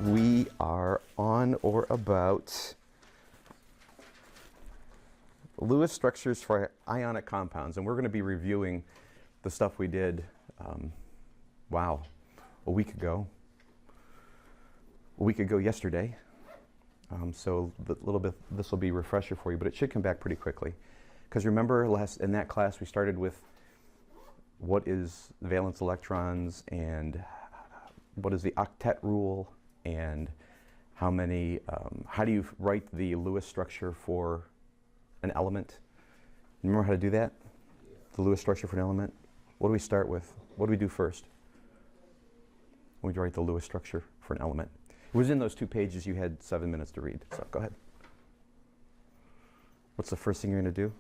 We are on or about Lewis structures for ionic compounds, and we're going to be reviewing the stuff we did, wow, a week ago yesterday. So a little bit, this will be a refresher for you, but it should come back pretty quickly. Because remember, in that class we started with what is valence electrons and what is the octet rule and how many, how do you write the Lewis structure for an element? Remember how to do that? Yeah. The Lewis structure for an element? What do we start with? What do we do first? We write the Lewis structure for an element. It was in those 2 pages you had 7 minutes to read, so go ahead. What's the first thing you're going to do?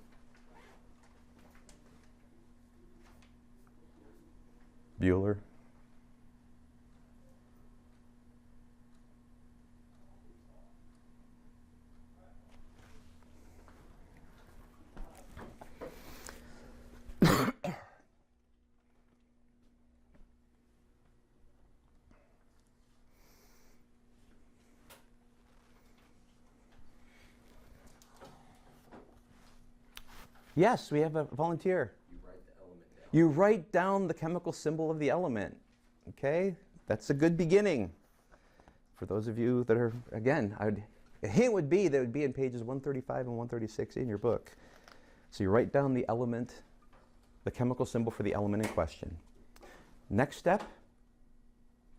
Bueller. Yes, we have a volunteer. You write the element down. You write down the chemical symbol of the element. Okay? That's a good beginning. For those of you that are, again, a hint would be that it would be in pages 135 and 136 in your book. So you write down the element, the chemical symbol for the element in question. Next step,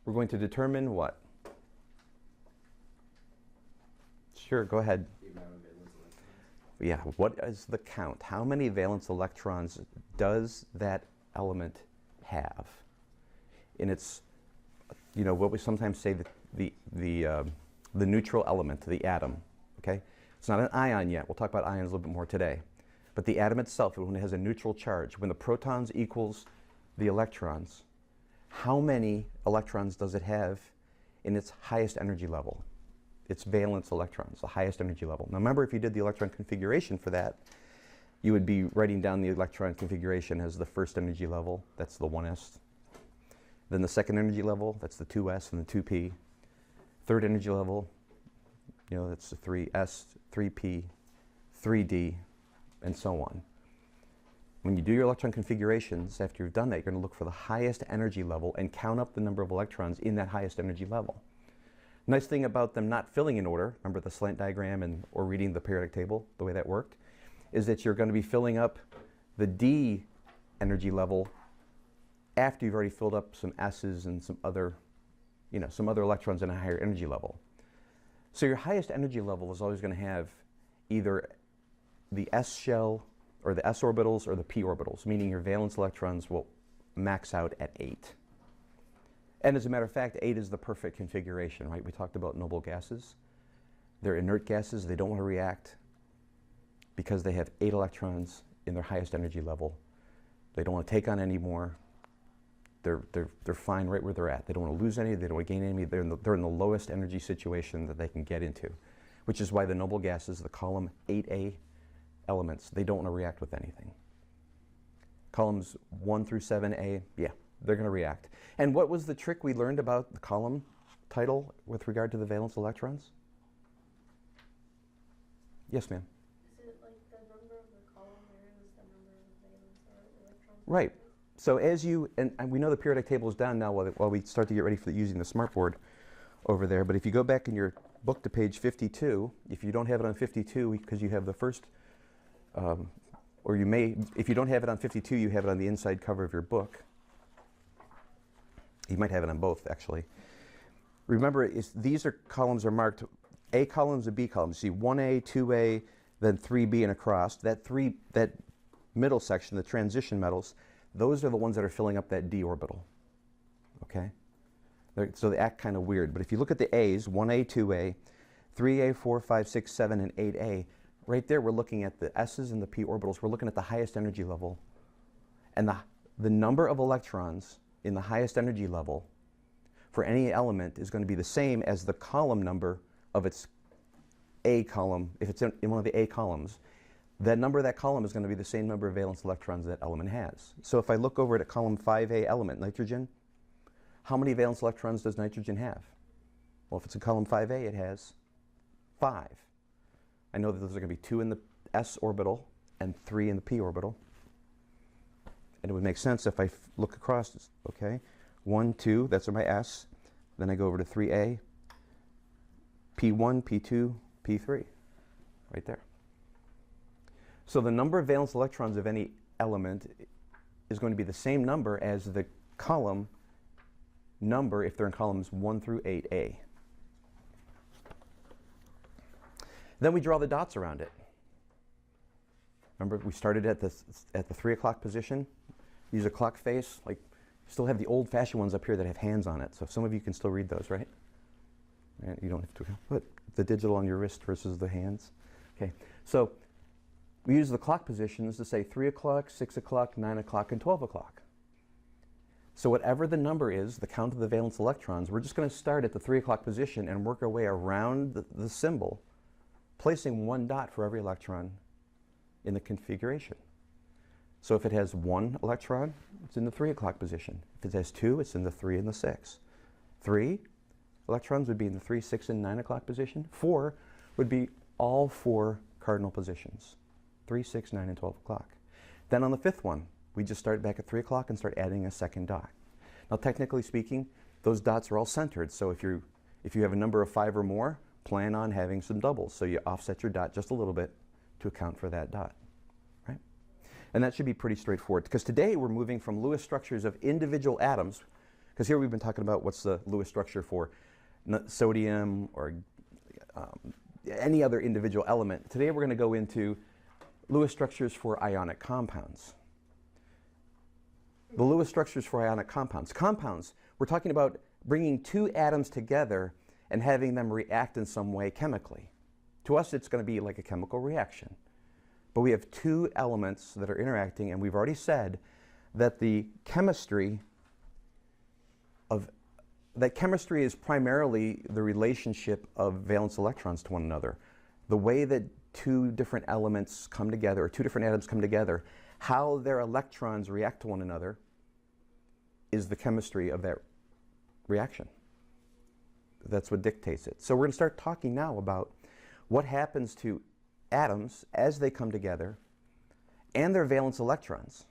we're going to determine what? Sure, go ahead. The amount of valence electrons. Yeah, what is the count? How many valence electrons does that element have? And it's, you know, what we sometimes say the neutral element, the atom. Okay, it's not an ion yet. We'll talk about ions a little bit more today. But the atom itself, when it has a neutral charge, when the protons equals the electrons, how many electrons does it have in its highest energy level? Its valence electrons, the highest energy level. Now remember, if you did the electron configuration for that, you would be writing down the electron configuration as the first energy level, that's the 1s. Then the second energy level, that's the 2s and the 2p. Third energy level, you know, that's the 3s, 3p, 3d, and so on. When you do your electron configurations, after you've done that, you're going to look for the highest energy level and count up the number of electrons in that highest energy level. Nice thing about them not filling in order, remember the slant diagram or reading the periodic table, the way that worked, is that you're going to be filling up the D energy level after you've already filled up some S's and some other, you know, some other electrons in a higher energy level. So your highest energy level is always going to have either the S shell or the S orbitals or the P orbitals, meaning your valence electrons will max out at 8. And as a matter of fact, 8 is the perfect configuration, right? We talked about noble gases. They're inert gases. They don't want to react because they have 8 electrons in their highest energy level. They don't want to take on any more. They're fine right where they're at. They don't want to lose any. They don't want to gain any. They're in the lowest energy situation that they can get into, which is why the noble gases, the column 8A elements, they don't want to react with anything. Columns 1 through 7A, yeah. They're going to react. And what was the trick we learned about the column title with regard to the valence electrons? Yes, ma'am. Is it like the number of the column there is the number of the valence or electrons? Right. So as you, and we know the periodic table is down now while we start to get ready for using the smartboard over there, but if you go back in your book to page 52, if you don't have it on 52 because you have the first, or you may, if you don't have it on 52, you have it on the inside cover of your book. You might have it on both, actually. Remember, these columns are marked A columns and B columns. See 1A, 2A, then 3B and across. That middle section, the transition metals, those are the ones that are filling up that D orbital. Okay? So they act kind of weird. But if you look at the A's, 1A, 2A, 3A, 4, 5, 6, 7, and 8A, right there we're looking at the S's and the P orbitals. We're looking at the highest energy level. And the number of electrons in the highest energy level for any element is going to be the same as the column number of its A column. If it's in one of the A columns, that number of that column is going to be the same number of valence electrons that element has. So if I look over at column 5A element, nitrogen, how many valence electrons does nitrogen have? Well, if it's in column 5A, it has 5. I know that those are going to be 2 in the s orbital and 3 in the p orbital. And it would make sense if I look across, okay, 1, 2, that's my s. Then I go over to 3A, P1, P2, P3, right there. So the number of valence electrons of any element is going to be the same number as the column number if they're in columns 1 through 8A. Then we draw the dots around it. Remember, we started at the 3 o'clock position. Use a clock face. Like, still have the old-fashioned ones up here that have hands on it. So some of you can still read those, right? And you don't have to put the digital on your wrist versus the hands. Okay. So we use the clock positions to say 3 o'clock, 6 o'clock, 9 o'clock, and 12 o'clock. So whatever the number is, the count of the valence electrons, we're just going to start at the 3 o'clock position and work our way around the symbol, placing 1 dot for every electron in the configuration. So if it has 1 electron, it's in the 3 o'clock position. If it has 2, it's in the 3 and the 6. 3 electrons would be in the 3, 6, and 9 o'clock position. 4 would be all 4 cardinal positions. 3, 6, 9, and 12 o'clock. Then on the 5th one, we just start back at 3 o'clock and start adding a second dot. Now technically speaking, those dots are all centered. So if you have a number of 5 or more, plan on having some doubles. So you offset your dot just a little bit to account for that dot, right? And that should be pretty straightforward, because today we're moving from Lewis structures of individual atoms, because here we've been talking about what's the Lewis structure for sodium or any other individual element. Today we're going to go into Lewis structures for ionic compounds. The Lewis structures for ionic compounds. Compounds, we're talking about bringing 2 atoms together and having them react in some way chemically. To us, it's going to be like a chemical reaction. But we have 2 elements that are interacting, and we've already said that the chemistry is primarily the relationship of valence electrons to one another. The way that 2 different elements come together, or 2 different atoms come together, how their electrons react to one another is the chemistry of that reaction. That's what dictates it. So we're going to start talking now about what happens to atoms as they come together and their valence electrons.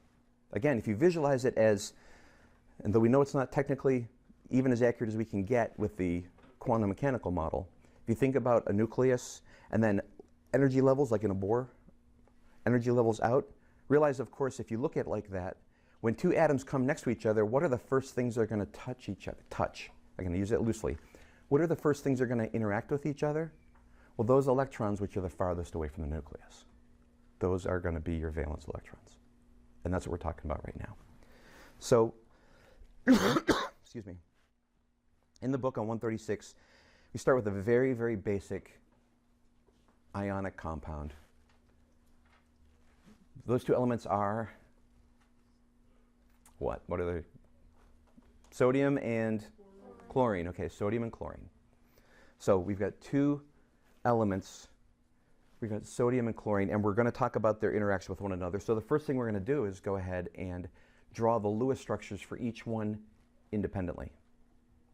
Again, if you visualize it as, and though we know it's not technically even as accurate as we can get with the quantum mechanical model, if you think about a nucleus and then energy levels like in a Bohr, energy levels out, realize, of course, if you look at it like that, when 2 atoms come next to each other, what are the first things they're going to touch each other? I'm going to use it loosely. What are the first things they're going to interact with each other? Well, those electrons which are the farthest away from the nucleus. Those are going to be your valence electrons. And that's what we're talking about right now. So, excuse me. In the book on 136, we start with a very, very basic ionic compound. Those 2 elements are what? What are they? Sodium and chlorine. Okay, sodium and chlorine. So we've got 2 elements. We've got sodium and chlorine, and we're going to talk about their interaction with one another. So the first thing we're going to do is go ahead and draw the Lewis structures for each one independently.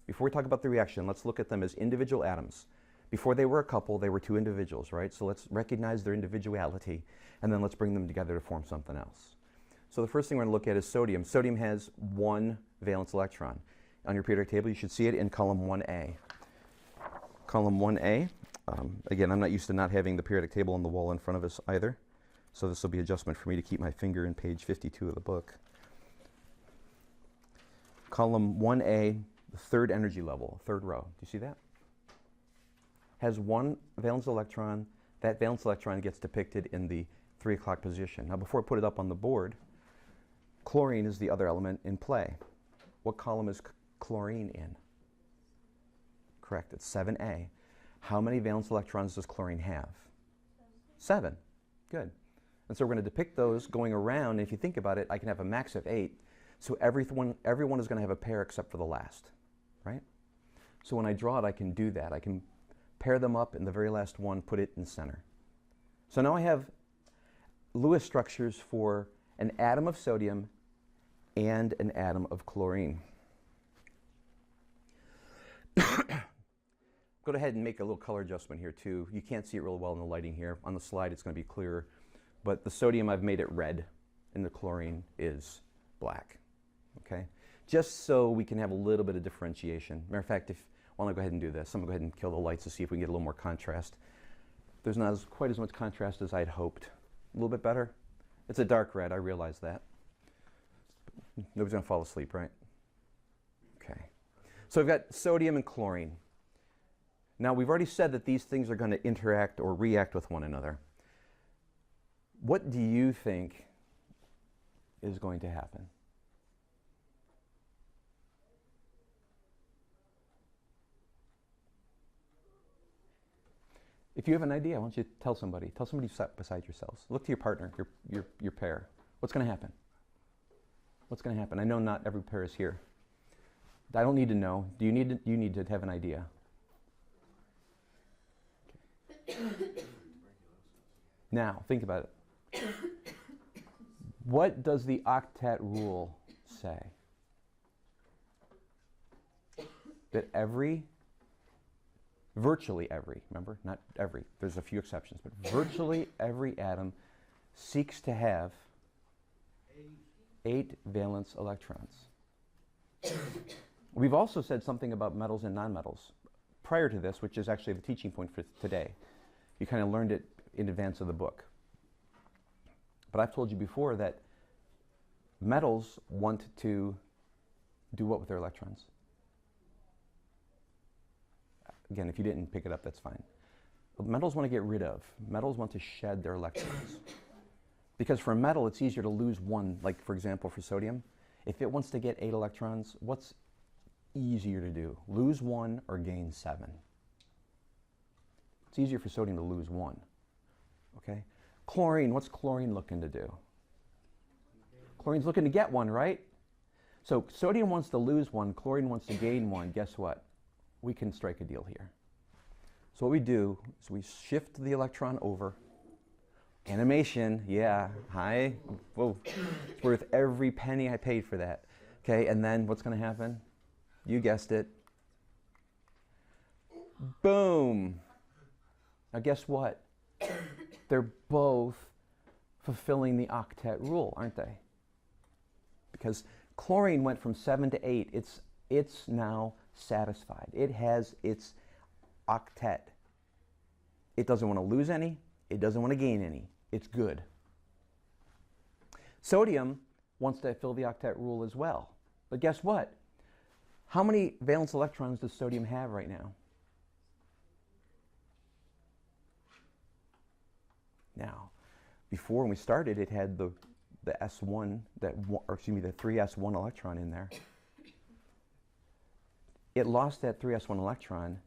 Before we talk about the reaction, let's look at them as individual atoms. Before they were a couple, they were 2 individuals, right? So let's recognize their individuality, and then let's bring them together to form something else. So the first thing we're going to look at is sodium. Sodium has 1 valence electron. On your periodic table, you should see it in column 1A. Column 1A, again, I'm not used to not having the periodic table on the wall in front of us either, so this will be adjustment for me to keep my finger in page 52 of the book. Column 1A, the 3rd energy level, 3rd row. Do you see that? Has 1 valence electron. That valence electron gets depicted in the 3 o'clock position. Now, before I put it up on the board, chlorine is the other element in play. What column is chlorine in? Correct, it's 7A. How many valence electrons does chlorine have? 7. Good. And so we're going to depict those going around, and if you think about it, I can have a max of 8. So everyone is going to have a pair except for the last, right? So when I draw it, I can do that. I can pair them up, and the very last one, put it in center. So now I have Lewis structures for an atom of sodium and an atom of chlorine. go ahead and make a little color adjustment here too. You can't see it real well in the lighting here. On the slide it's going to be clearer. But the sodium, I've made it red, and the chlorine is black. Okay? Just so we can have a little bit of differentiation. Matter of fact, why don't I go ahead and do this? I'm going to go ahead and kill the lights to see if we can get a little more contrast. There's not quite as much contrast as I'd hoped. A little bit better. It's a dark red, I realize that. Nobody's going to fall asleep, right? Okay. So we've got sodium and chlorine. Now, we've already said that these things are going to interact or react with one another. What do you think is going to happen? If you have an idea, why don't you tell somebody? Tell somebody beside yourselves. Look to your partner, your pair. What's going to happen? What's going to happen? I know not every pair is here. I don't need to know. You need to have an idea. Okay. Now, think about it. What does the octet rule say? That virtually every, remember, not every, there's a few exceptions, but virtually every atom seeks to have 8 valence electrons. We've also said something about metals and nonmetals prior to this, which is actually the teaching point for today. You kind of learned it in advance of the book. But I've told you before that metals want to do what with their electrons? Again, if you didn't pick it up, that's fine. Metals want to get rid of. Metals want to shed their electrons. Because for a metal, it's easier to lose one, like for example for sodium. If it wants to get 8 electrons, what's easier to do? Lose 1 or gain 7? It's easier for sodium to lose 1. Okay? Chlorine, what's chlorine looking to do? Chlorine's looking to get 1, right? So sodium wants to lose 1, chlorine wants to gain 1. Guess what? We can strike a deal here. So what we do is we shift the electron over. Animation, yeah, hi, whoa. It's worth every penny I paid for that. Okay, and then what's going to happen? You guessed it. Boom. Now guess what? They're both fulfilling the octet rule, aren't they? Because chlorine went from 7 to 8. It's now satisfied. It has its octet. It doesn't want to lose any. It doesn't want to gain any. It's good. Sodium wants to fill the octet rule as well. But guess what? How many valence electrons does sodium have right now? Now, before when we started, it had the S1, the 3s1 electron in there. It lost that 3s1 electron.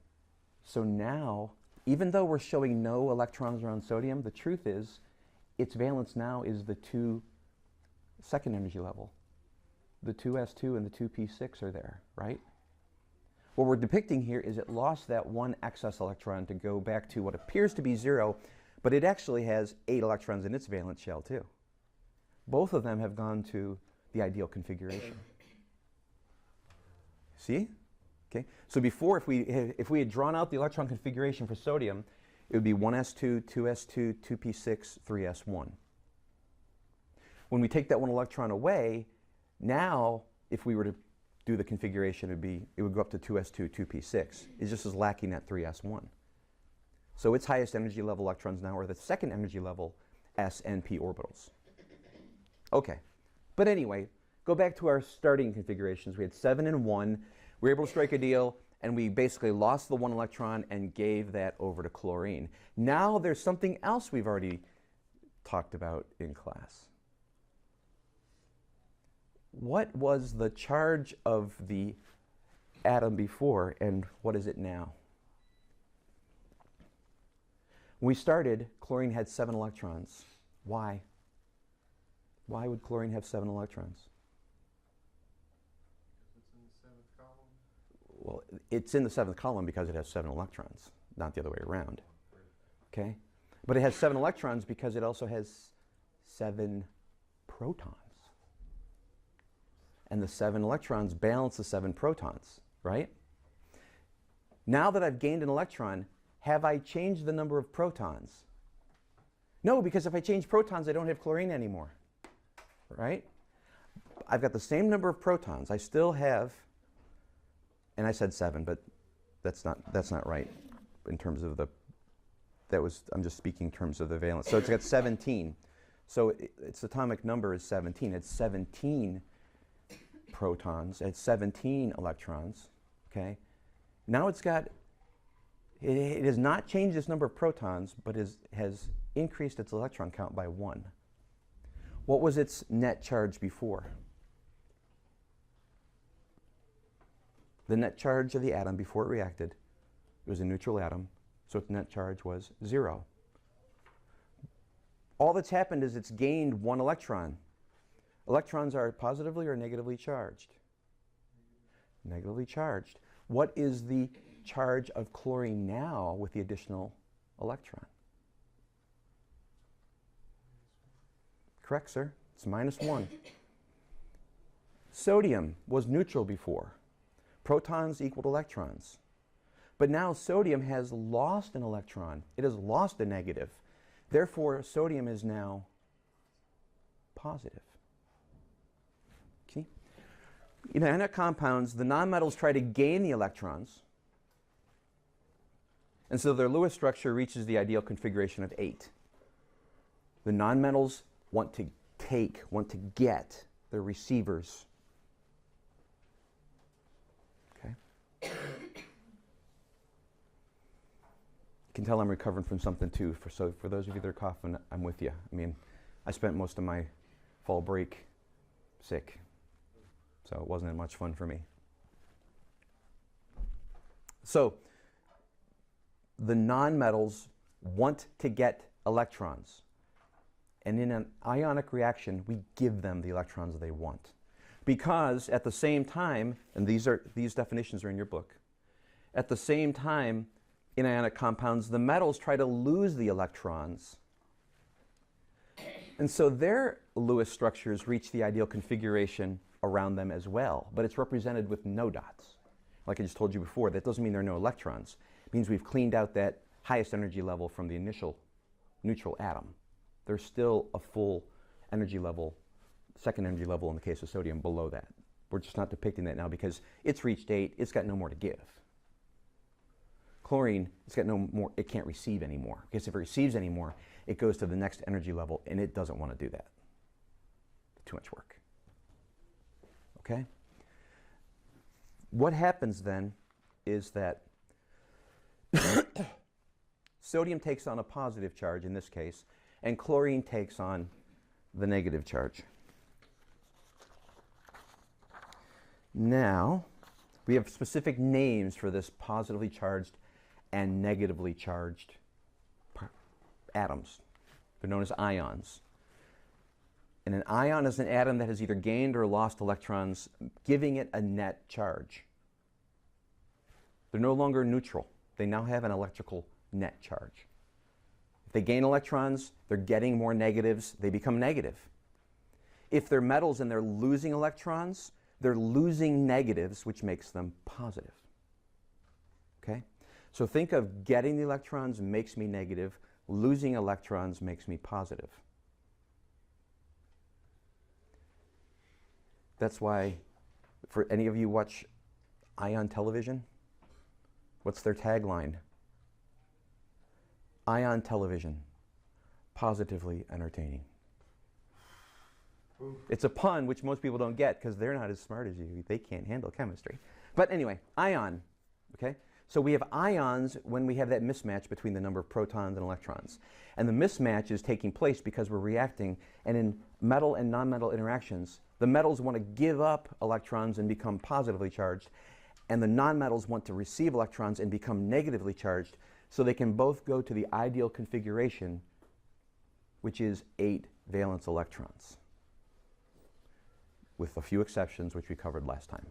So now, even though we're showing no electrons around sodium, the truth is its valence now is the 2 second energy level. The 2s2 and the 2p6 are there, right? What we're depicting here is it lost that 1 excess electron to go back to what appears to be 0, but it actually has 8 electrons in its valence shell too. Both of them have gone to the ideal configuration. See? Okay. So before, if we had drawn out the electron configuration for sodium, it would be 1s2, 2s2, 2p6, 3s1. When we take that 1 electron away, now if we were to do the configuration, it would go up to 2s2, 2p6. It just is lacking that 3s1. So its highest energy level electrons now are the second energy level s and p orbitals. Okay. But anyway, go back to our starting configurations. We had 7 and 1. We were able to strike a deal, and we basically lost the 1 electron and gave that over to chlorine. Now there's something else we've already talked about in class. What was the charge of the atom before, and what is it now? When we started, chlorine had 7 electrons. Why? Why would chlorine have 7 electrons? Well, it's in the 7th column because it has 7 electrons, not the other way around. Okay? But it has 7 electrons because it also has 7 protons. And the 7 electrons balance the 7 protons, right? Now that I've gained an electron, have I changed the number of protons? No, because if I change protons, I don't have chlorine anymore, right? I've got the same number of protons. I still have, and I said 7, but that's not right in terms of the, I'm just speaking in terms of the valence. So it's got 17. So its atomic number is 17. It's 17 protons. It's 17 electrons, okay? Now it's got, it has not changed its number of protons, but has increased its electron count by 1. What was its net charge before? The net charge of the atom before it reacted, it was a neutral atom, so its net charge was 0. All that's happened is it's gained 1 electron. Electrons are positively or negatively charged? Negatively charged. What is the charge of chlorine now with the additional electron? Correct, sir. It's -1. Sodium was neutral before. Protons equaled electrons. But now sodium has lost an electron. It has lost a negative. Therefore, sodium is now positive. Okay? In ionic compounds, the nonmetals try to gain the electrons. And so their Lewis structure reaches the ideal configuration of 8. The nonmetals want to get their receivers. Okay? You can tell I'm recovering from something too. So for those of you that are coughing, I'm with you. I mean, I spent most of my fall break sick, so it wasn't much fun for me. So the nonmetals want to get electrons. And in an ionic reaction, we give them the electrons they want. Because at the same time, and these definitions are in your book, at the same time, in ionic compounds, the metals try to lose the electrons. And so their Lewis structures reach the ideal configuration around them as well, but it's represented with no dots. Like I just told you before, that doesn't mean there are no electrons. It means we've cleaned out that highest energy level from the initial neutral atom. There's still a full energy level, second energy level in the case of sodium below that. We're just not depicting that now because it's reached 8, it's got no more to give. Chlorine, it's got no more, it can't receive anymore. Because if it receives anymore, it goes to the next energy level and it doesn't want to do that. Too much work. Okay? What happens then is that sodium takes on a positive charge in this case, and chlorine takes on the negative charge. Now, we have specific names for this positively charged and negatively charged atoms. They're known as ions. And an ion is an atom that has either gained or lost electrons, giving it a net charge. They're no longer neutral. They now have an electrical net charge. If they gain electrons, they're getting more negatives, they become negative. If they're metals and they're losing electrons, they're losing negatives, which makes them positive. Okay? So think of getting the electrons makes me negative, losing electrons makes me positive. That's why, for any of you watch Ion television, what's their tagline? Ion television, positively entertaining. It's a pun which most people don't get because they're not as smart as you. They can't handle chemistry. But anyway, ion, okay? So we have ions when we have that mismatch between the number of protons and electrons. And the mismatch is taking place because we're reacting, and in metal and nonmetal interactions, the metals want to give up electrons and become positively charged, and the nonmetals want to receive electrons and become negatively charged, so they can both go to the ideal configuration, which is 8 valence electrons, with a few exceptions which we covered last time.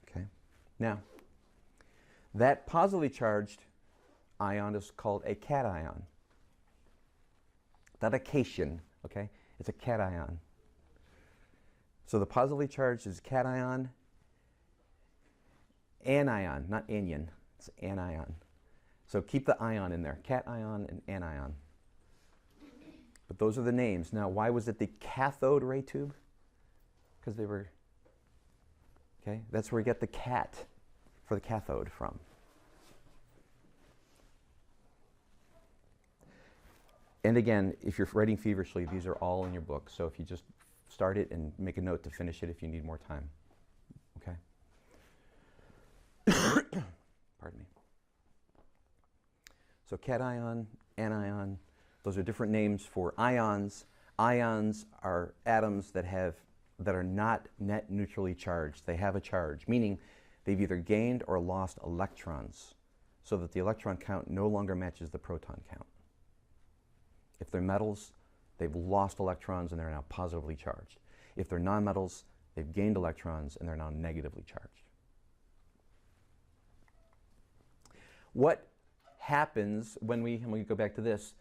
Okay? Now, that positively charged ion is called a cation. Not a cation, okay? It's a cation. So the positively charged is a cation, anion, not anion. It's anion. So keep the ion in there. Cation and anion. But those are the names. Now, why was it the cathode ray tube? Because they were, okay, that's where we get the cat for the cathode from. And again, if you're writing feverishly, these are all in your book. So if you just start it and make a note to finish it if you need more time. Okay? Pardon me. So cation, anion, those are different names for ions. Ions are atoms that are not net neutrally charged. They have a charge, meaning they've either gained or lost electrons, so that the electron count no longer matches the proton count. If they're metals, they've lost electrons and they're now positively charged. If they're nonmetals, they've gained electrons and they're now negatively charged. What happens when we go back to this,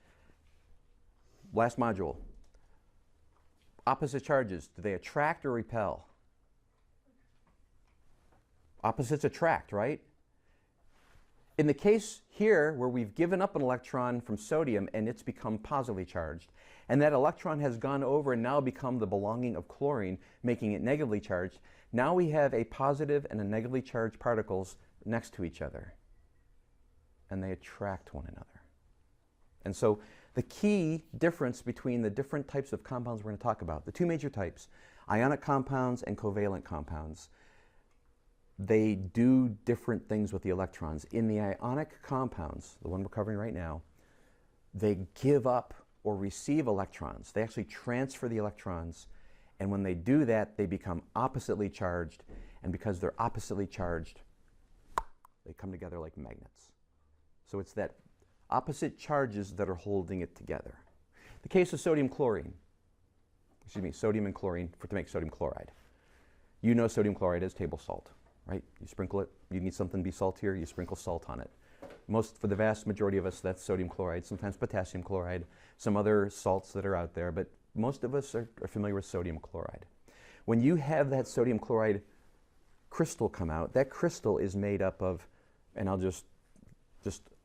last module, opposite charges, do they attract or repel? Opposites attract, right? In the case here where we've given up an electron from sodium and it's become positively charged, and that electron has gone over and now become the belonging of chlorine, making it negatively charged, now we have a positive and a negatively charged particles next to each other, and they attract one another. And so the key difference between the different types of compounds we're going to talk about, the two major types, ionic compounds and covalent compounds, they do different things with the electrons. In the ionic compounds, the one we're covering right now, they give up or receive electrons. They actually transfer the electrons, and when they do that, they become oppositely charged, and because they're oppositely charged, they come together like magnets. So it's that opposite charges that are holding it together. The case of sodium and chlorine to make sodium chloride. You know sodium chloride is table salt, right? You sprinkle it, you need something to be saltier, you sprinkle salt on it. For the vast majority of us, that's sodium chloride, sometimes potassium chloride, some other salts that are out there, but most of us are familiar with sodium chloride. When you have that sodium chloride crystal come out, that crystal is made up of, and I'll just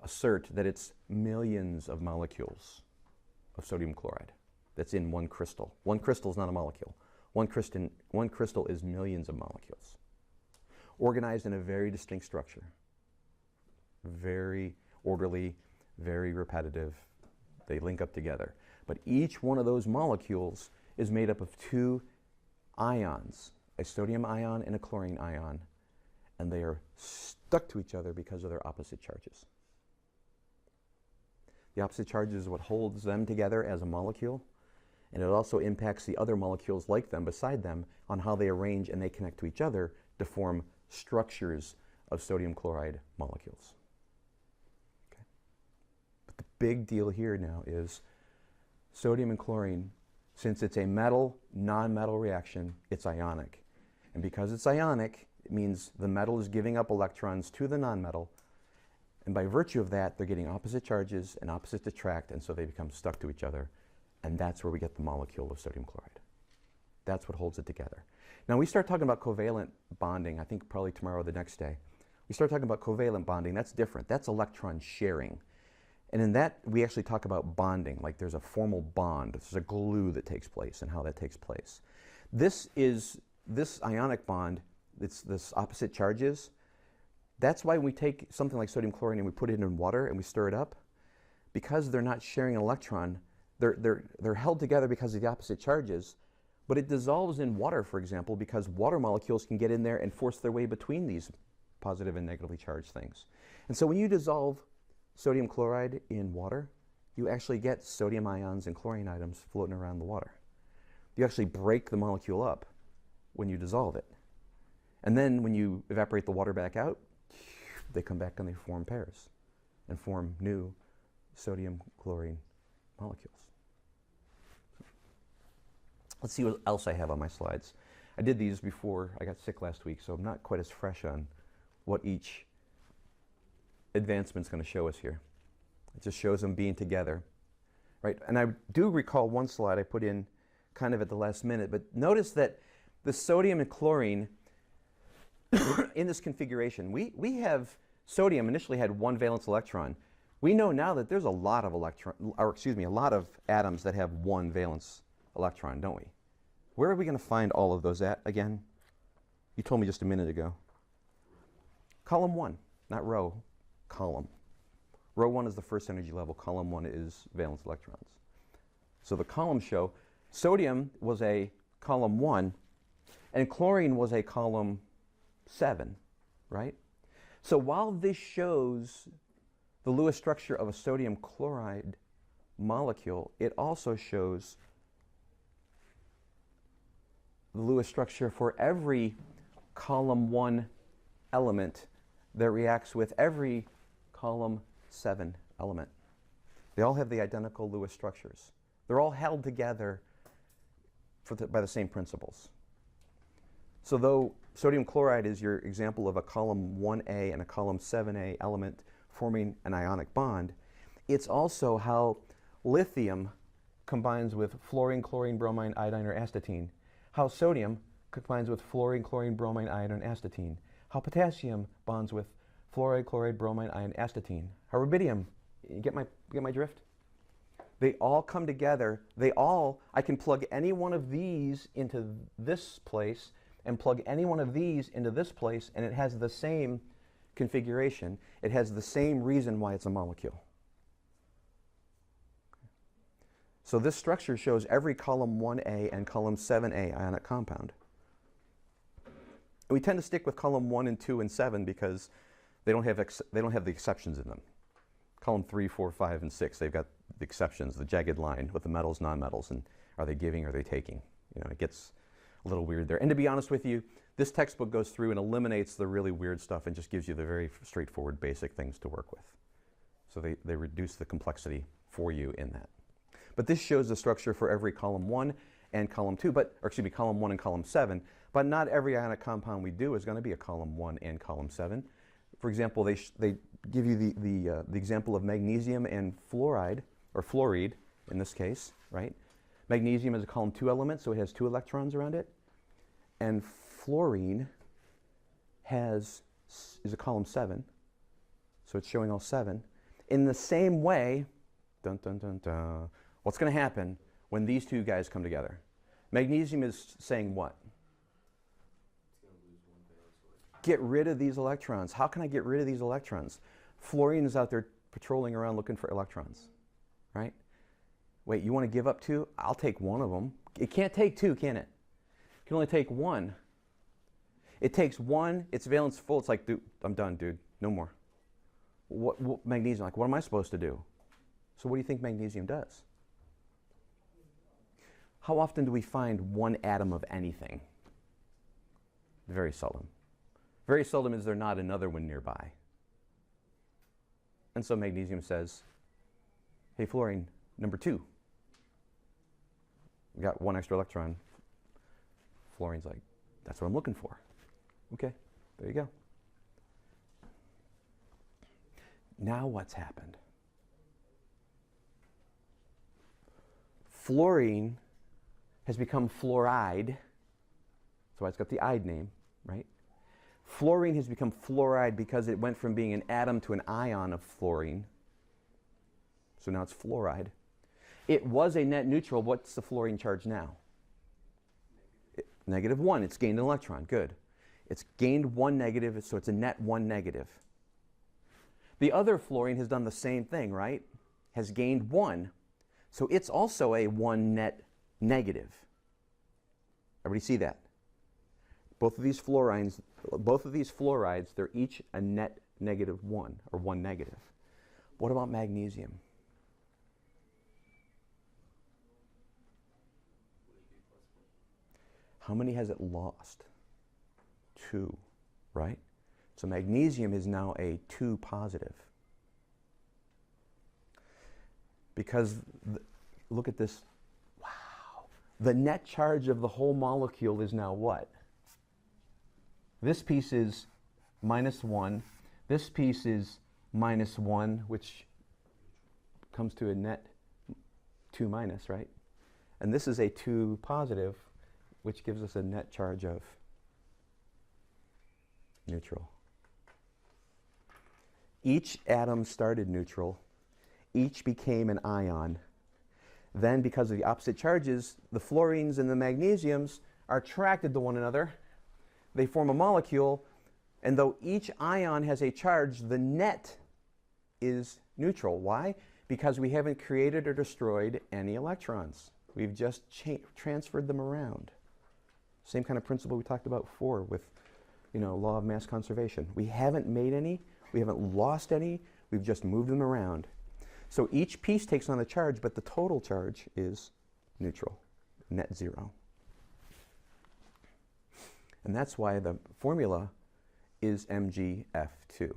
assert that it's millions of molecules of sodium chloride that's in one crystal. One crystal is not a molecule. One crystal is millions of molecules, organized in a very distinct structure. Very orderly, very repetitive. They link up together. But each one of those molecules is made up of two ions, a sodium ion and a chlorine ion, and they are stuck to each other because of their opposite charges. The opposite charge is what holds them together as a molecule, and it also impacts the other molecules like them, beside them, on how they arrange and they connect to each other to form structures of sodium chloride molecules. Okay. But the big deal here now is sodium and chlorine, since it's a metal-non-metal reaction, it's ionic. And because it's ionic, it means the metal is giving up electrons to the nonmetal, and by virtue of that, they're getting opposite charges and opposites attract, and so they become stuck to each other, and that's where we get the molecule of sodium chloride. That's what holds it together. Now, we start talking about covalent bonding, I think probably tomorrow or the next day. We start talking about covalent bonding. That's different. That's electron sharing. And in that, we actually talk about bonding, like there's a formal bond. There's a glue that takes place and how that takes place. This ionic bond, it's this opposite charges. That's why we take something like sodium chlorine and we put it in water and we stir it up. Because they're not sharing an electron, they're held together because of the opposite charges, but it dissolves in water, for example, because water molecules can get in there and force their way between these positive and negatively charged things. And so when you dissolve sodium chloride in water, you actually get sodium ions and chlorine atoms floating around the water. You actually break the molecule up when you dissolve it. And then when you evaporate the water back out, they come back and they form pairs and form new sodium chlorine molecules. Let's see what else I have on my slides. I did these before I got sick last week, so I'm not quite as fresh on what each advancement's going to show us here. It just shows them being together, right? And I do recall one slide I put in kind of at the last minute, but notice that the sodium and chlorine, in this configuration, we have sodium initially had one valence electron. We know now that there's a lot of a lot of atoms that have one valence electron, don't we? Where are we going to find all of those at again? You told me just a minute ago. Column 1, not row, column. Row 1 is the first energy level. Column 1 is valence electrons. So the columns show sodium was a column 1, and chlorine was a column 7, right? So while this shows the Lewis structure of a sodium chloride molecule, it also shows the Lewis structure for every column 1 element that reacts with every column 7 element. They all have the identical Lewis structures. They're all held together by the same principles. So though sodium chloride is your example of a column 1A and a column 7A element forming an ionic bond, it's also how lithium combines with fluorine, chlorine, bromine, iodine, or astatine, how sodium combines with fluorine, chlorine, bromine, iodine, astatine, how potassium bonds with fluoride, chloride, bromine, iodine, astatine, how rubidium, you get my drift? They all come together. I can plug any one of these into this place and plug any one of these into this place, and it has the same configuration. It has the same reason why it's a molecule. So this structure shows every column 1A and column 7A ionic compound. And we tend to stick with column 1 and 2 and 7 because they don't have the exceptions in them. Column 3, 4, 5, and 6, they've got the exceptions, the jagged line with the metals, nonmetals, and are they giving, are they taking? You know, it gets a little weird there. And to be honest with you, this textbook goes through and eliminates the really weird stuff and just gives you the very straightforward, basic things to work with. So they reduce the complexity for you in that. But this shows the structure for every column 1 and column 2, column 1 and column 7, but not every ionic compound we do is going to be a column 1 and column 7. For example, they give you the example of magnesium and fluoride, or fluoride in this case, right? Magnesium is a column 2 element, so it has 2 electrons around it. And fluorine is a column 7, so it's showing all 7. In the same way, dun, dun, dun, dun, what's going to happen when these two guys come together? Magnesium is saying what? It's going to lose one valence electron. Get rid of these electrons. How can I get rid of these electrons? Fluorine is out there patrolling around looking for electrons, right? Wait, you want to give up 2? I'll take one of them. It can't take 2, can it? It can only take 1. It takes 1, its valence full. It's like, dude, I'm done, dude. No more. What magnesium, like, what am I supposed to do? So what do you think magnesium does? How often do we find one atom of anything? Very seldom. Very seldom is there not another one nearby. And so magnesium says, hey, fluorine, number 2. We got 1 extra electron. Fluorine's like, that's what I'm looking for. Okay, there you go. Now what's happened? Fluorine has become fluoride. That's why it's got the "ide" name, right? Fluorine has become fluoride because it went from being an atom to an ion of fluorine. So now it's fluoride. It was a net neutral. What's the fluorine charge now? -1. It's gained an electron. Good. It's gained 1 negative, so it's a net 1 negative. The other fluorine has done the same thing, right? Has gained 1. So it's also a 1 net negative. Everybody see that? Both of these fluorides, they're each a net -1 or 1 negative. What about magnesium? How many has it lost? 2, right? So magnesium is now a 2 positive. Because, look at this. Wow. The net charge of the whole molecule is now what? This piece is -1. This piece is -1, which comes to a net 2 minus, right? And this is a 2 positive, which gives us a net charge of neutral. Each atom started neutral. Each became an ion. Then, because of the opposite charges, the fluorines and the magnesiums are attracted to one another. They form a molecule, and though each ion has a charge, the net is neutral. Why? Because we haven't created or destroyed any electrons. We've just transferred them around. Same kind of principle we talked about before with, law of mass conservation. We haven't made any, we haven't lost any, we've just moved them around. So each piece takes on a charge, but the total charge is neutral, net zero. And that's why the formula is MgF2.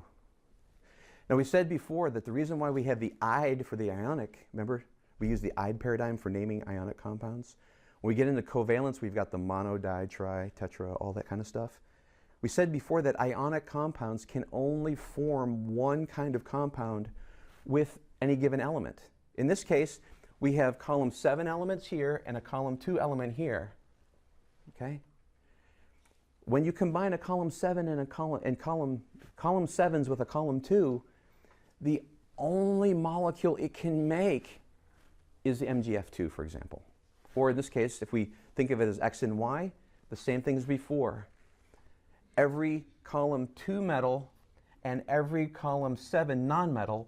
Now we said before that the reason why we have the "ide" for the ionic, remember we use the "ide" paradigm for naming ionic compounds. When we get into covalence, we've got the mono, di, tri, tetra, all that kind of stuff. We said before that ionic compounds can only form one kind of compound with any given element. In this case, we have column 7 elements here and a column 2 element here. Okay? When you combine a column 7 and column 7s with a column 2, the only molecule it can make is the MgF2, for example. Or in this case, if we think of it as X and Y, the same thing as before. Every column 2 metal and every column 7 nonmetal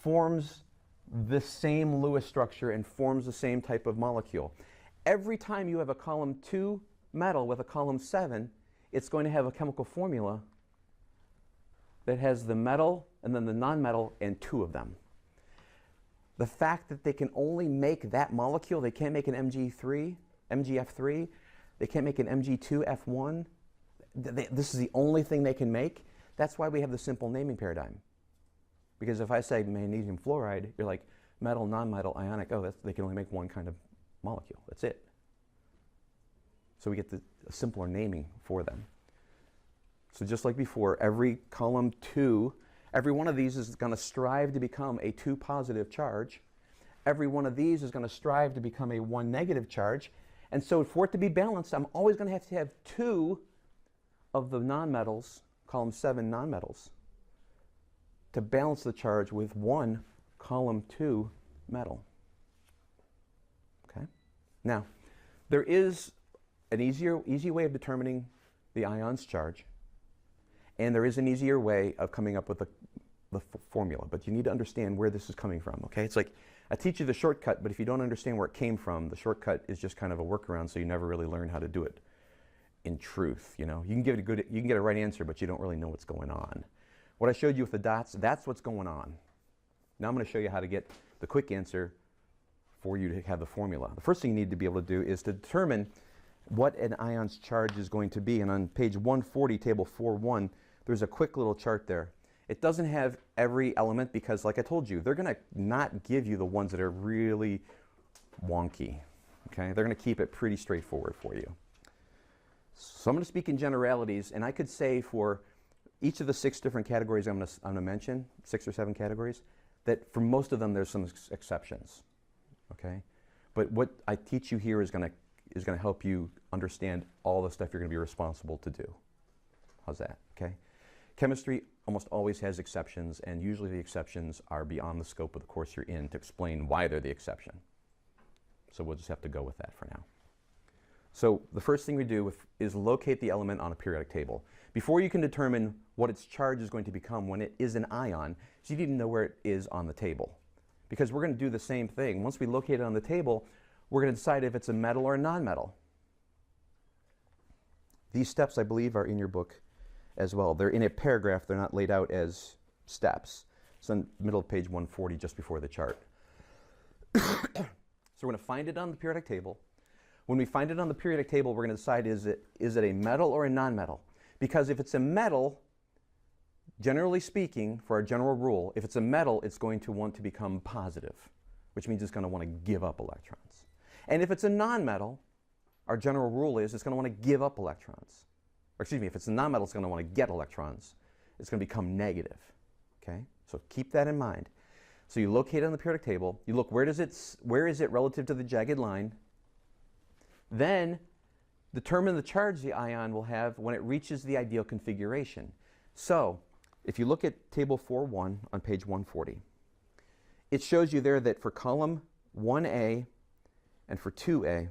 forms the same Lewis structure and forms the same type of molecule. Every time you have a column 2 metal with a column 7, it's going to have a chemical formula that has the metal and then the nonmetal and 2 of them. The fact that they can only make that molecule, they can't make an MgF3, they can't make an Mg2F1, this is the only thing they can make. That's why we have the simple naming paradigm. Because if I say magnesium fluoride, you're like, metal, nonmetal, ionic, they can only make one kind of molecule. That's it. So we get a simpler naming for them. So just like before, every column 2, every one of these is going to strive to become a 2 positive charge. Every one of these is going to strive to become a 1 negative charge. And so for it to be balanced, I'm always going to have 2 of the nonmetals, column 7 nonmetals, to balance the charge with 1 column 2 metal. Okay? Now, there is an easy way of determining the ion's charge, and there is an easier way of coming up with the formula, but you need to understand where this is coming from, okay? It's like, I teach you the shortcut, but if you don't understand where it came from, the shortcut is just kind of a workaround, so you never really learn how to do it in truth, You can get a right answer, but you don't really know what's going on. What I showed you with the dots, that's what's going on. Now I'm going to show you how to get the quick answer for you to have the formula. The first thing you need to be able to do is to determine what an ion's charge is going to be. And on page 140, table 4.1, there's a quick little chart there. It doesn't have every element because, like I told you, they're going to not give you the ones that are really wonky. Okay? They're going to keep it pretty straightforward for you. So I'm going to speak in generalities, and I could say for each of the 6 different categories I'm going to mention, 6 or 7 categories, that for most of them there's some exceptions. Okay? But what I teach you here is going to help you understand all the stuff you're going to be responsible to do. How's that? Okay? Chemistry almost always has exceptions, and usually the exceptions are beyond the scope of the course you're in to explain why they're the exception. So we'll just have to go with that for now. So the first thing we do is locate the element on a periodic table. Before you can determine what its charge is going to become when it is an ion, you need to know where it is on the table. Because we're going to do the same thing. Once we locate it on the table, we're going to decide if it's a metal or a nonmetal. These steps, I believe, are in your book as well. They're in a paragraph. They're not laid out as steps. It's in the middle of page 140, just before the chart. So we're going to find it on the periodic table. When we find it on the periodic table, we're going to decide, is it a metal or a nonmetal? Because if it's a metal, generally speaking, for our general rule, if it's a metal, it's going to want to become positive, which means it's going to want to give up electrons. And if it's a nonmetal, our general rule is it's going to want to give up electrons. Or excuse me, if it's a nonmetal, it's going to want to get electrons. It's going to become negative. Okay? So keep that in mind. So you locate it on the periodic table. You look, where is it relative to the jagged line? Then determine the charge the ion will have when it reaches the ideal configuration. So if you look at table 4.1 on page 140, it shows you there that for column 1A and for 2A,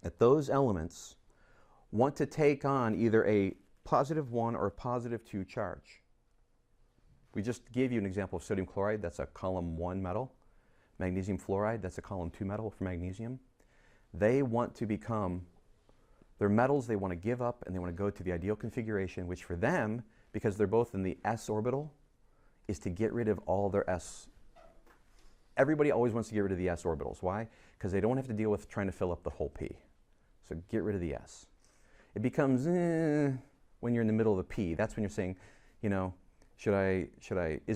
that those elements want to take on either a positive 1 or a positive 2 charge. We just gave you an example of sodium chloride. That's a column 1 metal. Magnesium fluoride, that's a column 2 metal for magnesium. They want to become, they're metals they want to give up and they want to go to the ideal configuration, which for them, because they're both in the s orbital, is to get rid of all their s. Everybody always wants to get rid of the s orbitals. Why? Because they don't have to deal with trying to fill up the whole p. So get rid of the s. It becomes when you're in the middle of the p. That's when you're saying, you know,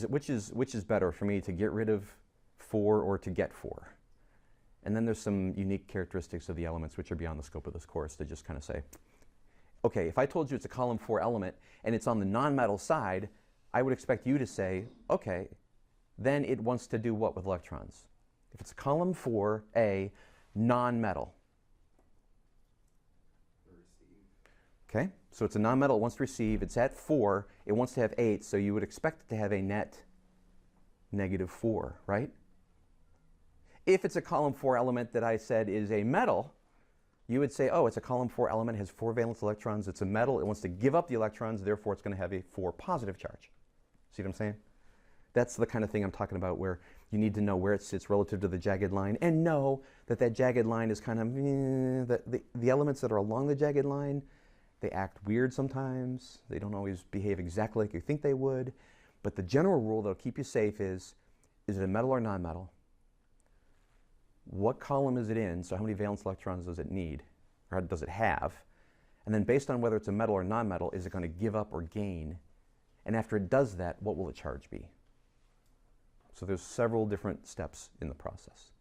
which is better for me, to get rid of 4 or to get 4? And then there's some unique characteristics of the elements which are beyond the scope of this course to just kind of say, okay, if I told you it's a column 4 element and it's on the non-metal side, I would expect you to say, okay, then it wants to do what with electrons? If it's a column 4A, non-metal. Okay, so it's a non-metal, it wants to receive, it's at 4, it wants to have 8, so you would expect it to have a net -4, right? If it's a column 4 element that I said is a metal, you would say, oh, it's a column 4 element, has 4 valence electrons, it's a metal, it wants to give up the electrons, therefore it's going to have a 4 positive charge. See what I'm saying? That's the kind of thing I'm talking about, where you need to know where it sits relative to the jagged line and know that that jagged line is kind of, the elements that are along the jagged line, they act weird sometimes. They don't always behave exactly like you think they would. But the general rule that'll keep you safe is it a metal or non-metal? What column is it in? So how many valence electrons does it need? Or does it have? And then based on whether it's a metal or non-metal, is it going to give up or gain? And after it does that, what will the charge be? So there's several different steps in the process.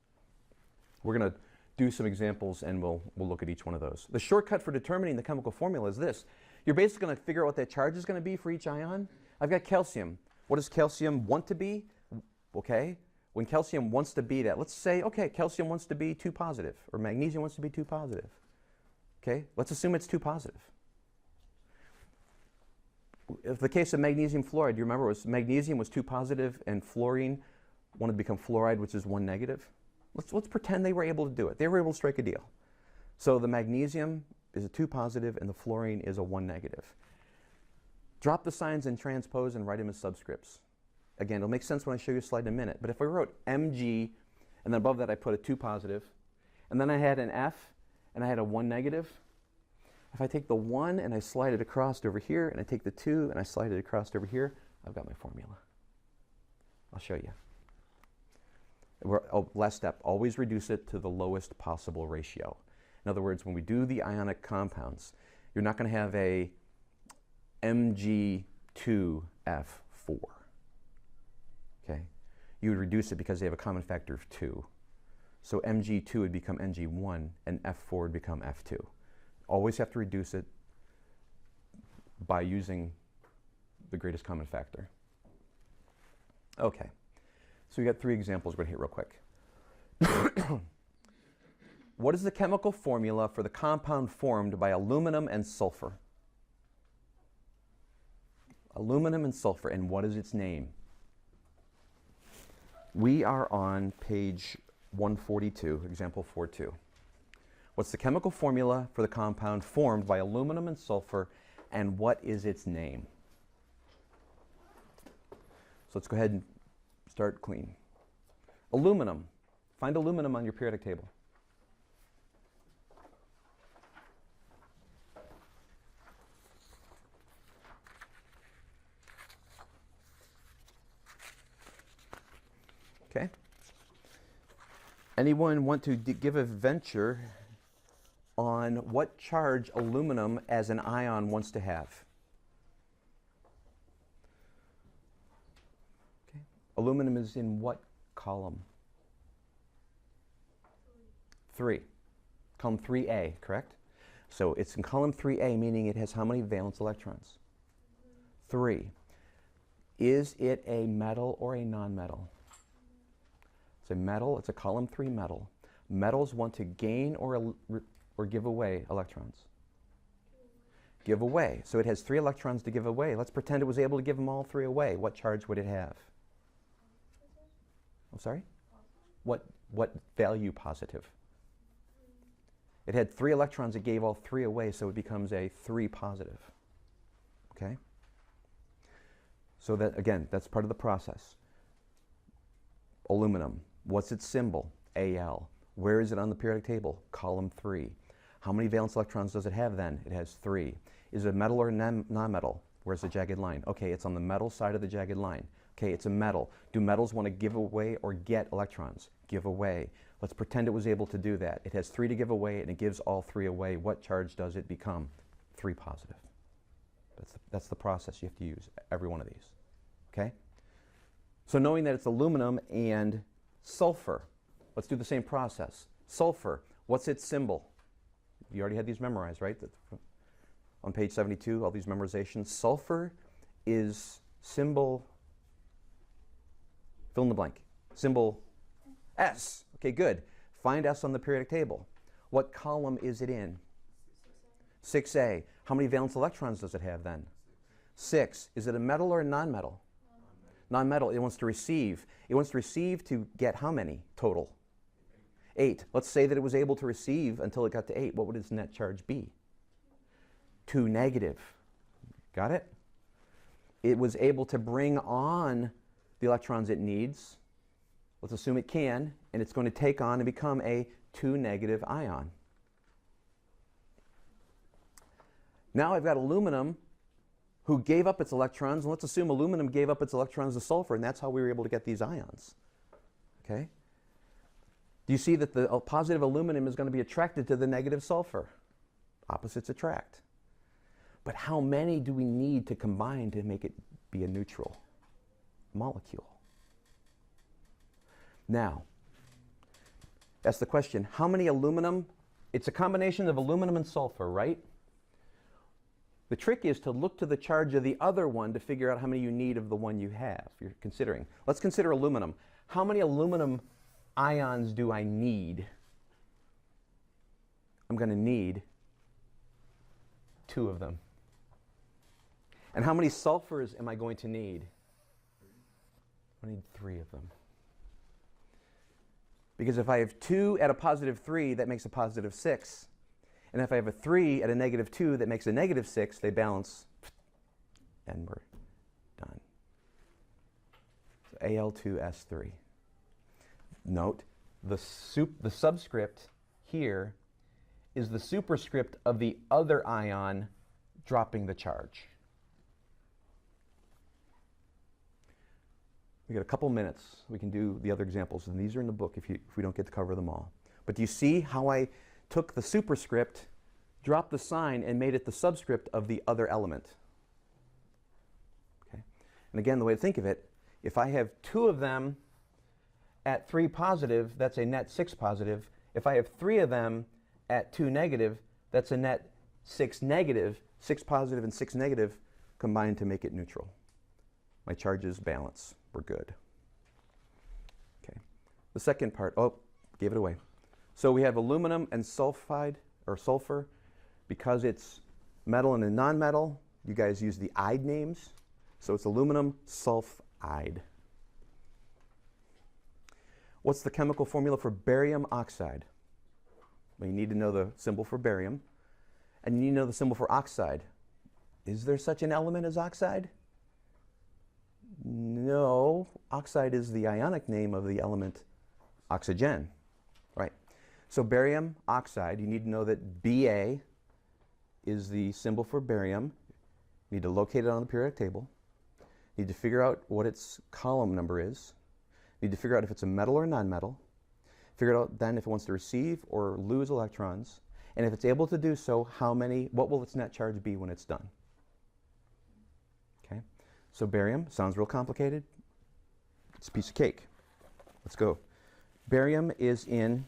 We're going to do some examples and we'll look at each one of those. The shortcut for determining the chemical formula is this. You're basically going to figure out what that charge is going to be for each ion. I've got calcium. What does calcium want to be? Okay, when calcium wants to be that, let's say, okay, calcium wants to be 2 positive, or magnesium wants to be 2 positive. Okay, let's assume it's 2 positive. In the case of magnesium fluoride, do you remember magnesium was 2 positive and fluorine wanted to become fluoride, which is 1 negative? Let's pretend they were able to do it. They were able to strike a deal. So the magnesium is a 2 positive and the fluorine is a 1 negative. Drop the signs and transpose and write them as subscripts. Again, it'll make sense when I show you a slide in a minute. But if I wrote Mg, and then above that I put a 2 positive, and then I had an F, and I had a 1 negative, if I take the 1 and I slide it across over here, and I take the 2 and I slide it across over here, I've got my formula. I'll show you. Last step, always reduce it to the lowest possible ratio. In other words, when we do the ionic compounds, you're not going to have a Mg2F4. Okay? You would reduce it because they have a common factor of 2. So Mg2 would become Mg1 and F4 would become F2. Always have to reduce it by using the greatest common factor. Okay. So we got 3 examples we're going to hit real quick. What is the chemical formula for the compound formed by aluminum and sulfur? Aluminum and sulfur, and what is its name? We are on page 142, example 4.2. What's the chemical formula for the compound formed by aluminum and sulfur, and what is its name? So let's go ahead and start clean. Aluminum. Find aluminum on your periodic table. Okay. Anyone want to give a venture on what charge aluminum as an ion wants to have? Okay. Aluminum is in what column? 3. Column 3A, correct? So it's in column 3A, meaning it has how many valence electrons? 3. Is it a metal or a non-metal? It's a metal. It's a column 3 metal. Metals want to gain or give away electrons. give away. So it has 3 electrons to give away. Let's pretend it was able to give them all 3 away. What charge would it have? I'm sorry? What value positive? It had 3 electrons. It gave all 3 away, so it becomes a 3 positive. Okay? So that, again, that's part of the process. Aluminum. What's its symbol? Al. Where is it on the periodic table? Column 3. How many valence electrons does it have then? It has 3. Is it metal or non-metal? Where's the jagged line? Okay, it's on the metal side of the jagged line. Okay, it's a metal. Do metals want to give away or get electrons? Give away. Let's pretend it was able to do that. It has 3 to give away, and it gives all 3 away. What charge does it become? 3 positive. That's the process you have to use, every one of these. Okay? So knowing that it's aluminum and sulfur, let's do the same process. Sulfur, what's its symbol? You already had these memorized, right? On page 72, all these memorizations. Sulfur is symbol, fill in the blank, symbol S. Okay, good. Find S on the periodic table. What column is it in? 6A. How many valence electrons does it have then? 6. Is it a metal or a non-metal? Non-metal. It wants to receive. It wants to receive to get how many total? 8. Let's say that it was able to receive until it got to 8. What would its net charge be? 2 negative. Got it? It was able to bring on the electrons it needs. Let's assume it can, and it's going to take on and become a 2 negative ion. Now I've got aluminum who gave up its electrons, and let's assume aluminum gave up its electrons to sulfur, and that's how we were able to get these ions. Okay? Do you see that the positive aluminum is going to be attracted to the negative sulfur? Opposites attract. But how many do we need to combine to make it be a neutral molecule? Now, that's the question. How many aluminum? It's a combination of aluminum and sulfur, right? The trick is to look to the charge of the other one to figure out how many you need of the one you have, you're considering. Let's consider aluminum. How many aluminum ions do I need? I'm going to need 2 of them. And how many sulfurs am I going to need? I need 3 of them. Because if I have 2 at a positive 3, that makes a positive 6. And if I have a 3 at a negative 2, that makes a negative 6. They balance, and we're done. So Al2S3. Note, the subscript here is the superscript of the other ion dropping the charge. We got a couple minutes. We can do the other examples, and these are in the book if we don't get to cover them all. But do you see how I took the superscript, dropped the sign, and made it the subscript of the other element? Okay. And again, the way to think of it, if I have 2 of them at 3 positive, that's a net 6 positive. If I have 3 of them at 2 negative, that's a net 6 negative. 6 positive and 6 negative combined to make it neutral. My charges balance. We're good. Okay. The second part, oh, gave it away. So we have aluminum and sulfide, or sulfur. Because it's metal and a non-metal, you guys use the ide names. So it's aluminum sulfide. What's the chemical formula for barium oxide? Well, you need to know the symbol for barium, and you need to know the symbol for oxide. Is there such an element as oxide? No. Oxide is the ionic name of the element oxygen. Right. So barium oxide, you need to know that Ba is the symbol for barium. You need to locate it on the periodic table. You need to figure out what its column number is. You need to figure out if it's a metal or non-metal. Figure out then if it wants to receive or lose electrons. And if it's able to do so, what will its net charge be when it's done? Okay. So barium sounds real complicated. It's a piece of cake. Let's go. Barium is in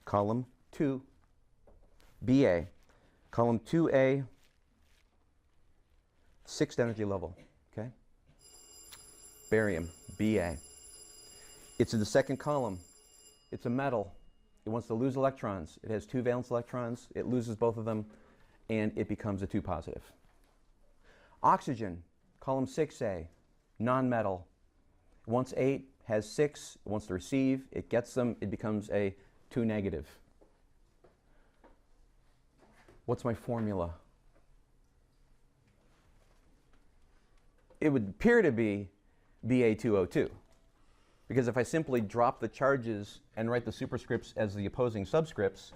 column 2, Ba. Column 2A, 6th energy level. Okay? Barium, Ba. It's in the second column. It's a metal. It wants to lose electrons. It has 2 valence electrons. It loses both of them. and it becomes a 2 positive. Oxygen, column 6A, nonmetal. Once 8 has 6, it wants to receive, it gets them, it becomes a 2 negative. What's my formula? It would appear to be Ba2O2. Because if I simply drop the charges and write the superscripts as the opposing subscripts,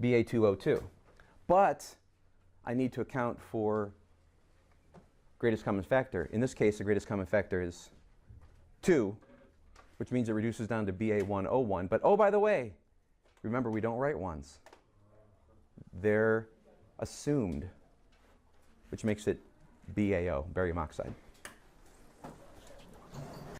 Ba2O2. But I need to account for greatest common factor. In this case, the greatest common factor is 2, which means it reduces down to Ba1O1. But oh, by the way, remember we don't write ones. They're assumed, which makes it BaO, barium oxide.